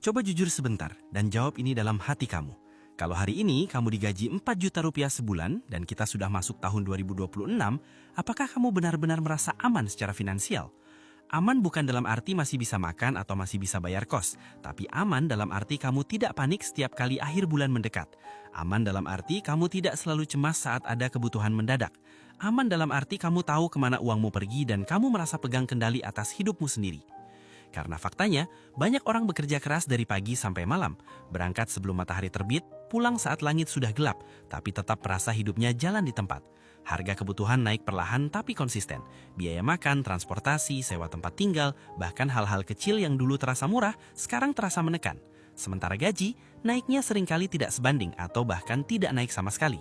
Coba jujur sebentar dan jawab ini dalam hati kamu. Kalau hari ini kamu digaji 4 juta rupiah sebulan dan kita sudah masuk tahun 2026, apakah kamu benar-benar merasa aman secara finansial? Aman bukan dalam arti masih bisa makan atau masih bisa bayar kos, tapi aman dalam arti kamu tidak panik setiap kali akhir bulan mendekat. Aman dalam arti kamu tidak selalu cemas saat ada kebutuhan mendadak. Aman dalam arti kamu tahu kemana uangmu pergi dan kamu merasa pegang kendali atas hidupmu sendiri. Karena faktanya, banyak orang bekerja keras dari pagi sampai malam, berangkat sebelum matahari terbit, pulang saat langit sudah gelap, tapi tetap merasa hidupnya jalan di tempat. Harga kebutuhan naik perlahan tapi konsisten. Biaya makan, transportasi, sewa tempat tinggal, bahkan hal-hal kecil yang dulu terasa murah, sekarang terasa menekan. Sementara gaji, naiknya seringkali tidak sebanding atau bahkan tidak naik sama sekali.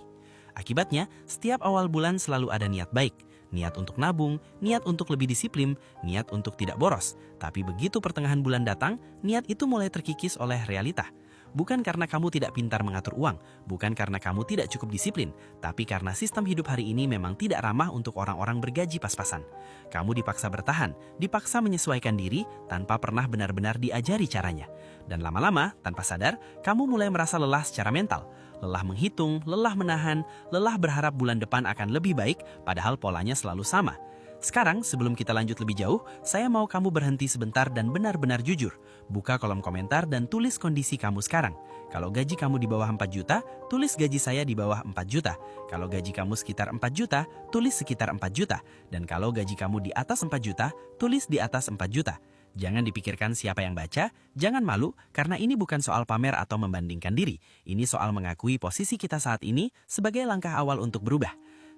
Akibatnya, setiap awal bulan selalu ada niat baik. Niat untuk nabung, niat untuk lebih disiplin, niat untuk tidak boros. Tapi begitu pertengahan bulan datang, niat itu mulai terkikis oleh realita. Bukan karena kamu tidak pintar mengatur uang, bukan karena kamu tidak cukup disiplin, tapi karena sistem hidup hari ini memang tidak ramah untuk orang-orang bergaji pas-pasan. Kamu dipaksa bertahan, dipaksa menyesuaikan diri tanpa pernah benar-benar diajari caranya. Dan lama-lama, tanpa sadar, kamu mulai merasa lelah secara mental. Lelah menghitung, lelah menahan, lelah berharap bulan depan akan lebih baik, padahal polanya selalu sama. Sekarang, sebelum kita lanjut lebih jauh, saya mau kamu berhenti sebentar dan benar-benar jujur. Buka kolom komentar dan tulis kondisi kamu sekarang. Kalau gaji kamu di bawah 4 juta, tulis gaji saya di bawah 4 juta. Kalau gaji kamu sekitar 4 juta, tulis sekitar 4 juta. Dan kalau gaji kamu di atas 4 juta, tulis di atas 4 juta. Jangan dipikirkan siapa yang baca, jangan malu, karena ini bukan soal pamer atau membandingkan diri. Ini soal mengakui posisi kita saat ini sebagai langkah awal untuk berubah.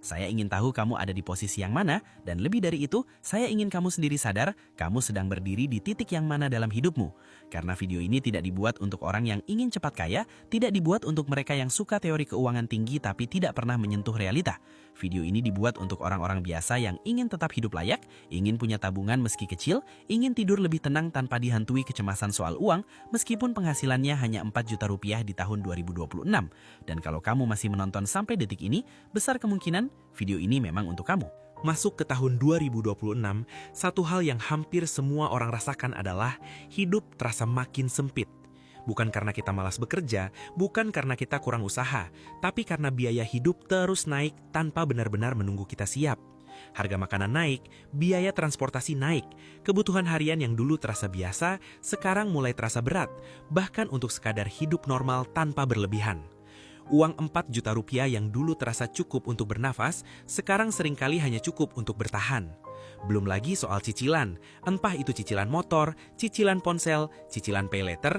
Saya ingin tahu kamu ada di posisi yang mana, dan lebih dari itu, saya ingin kamu sendiri sadar kamu sedang berdiri di titik yang mana dalam hidupmu. Karena video ini tidak dibuat untuk orang yang ingin cepat kaya, tidak dibuat untuk mereka yang suka teori keuangan tinggi tapi tidak pernah menyentuh realita. Video ini dibuat untuk orang-orang biasa yang ingin tetap hidup layak, ingin punya tabungan meski kecil, ingin tidur lebih tenang tanpa dihantui kecemasan soal uang, meskipun penghasilannya hanya 4 juta rupiah di tahun 2026. Dan kalau kamu masih menonton sampai detik ini, besar kemungkinan video ini memang untuk kamu. Masuk ke tahun 2026, satu hal yang hampir semua orang rasakan adalah hidup terasa makin sempit. Bukan karena kita malas bekerja, bukan karena kita kurang usaha, tapi karena biaya hidup terus naik tanpa benar-benar menunggu kita siap. Harga makanan naik, biaya transportasi naik, kebutuhan harian yang dulu terasa biasa, sekarang mulai terasa berat, bahkan untuk sekadar hidup normal tanpa berlebihan. Uang 4 juta rupiah yang dulu terasa cukup untuk bernafas, sekarang seringkali hanya cukup untuk bertahan. Belum lagi soal cicilan, entah itu cicilan motor, cicilan ponsel, cicilan pay later,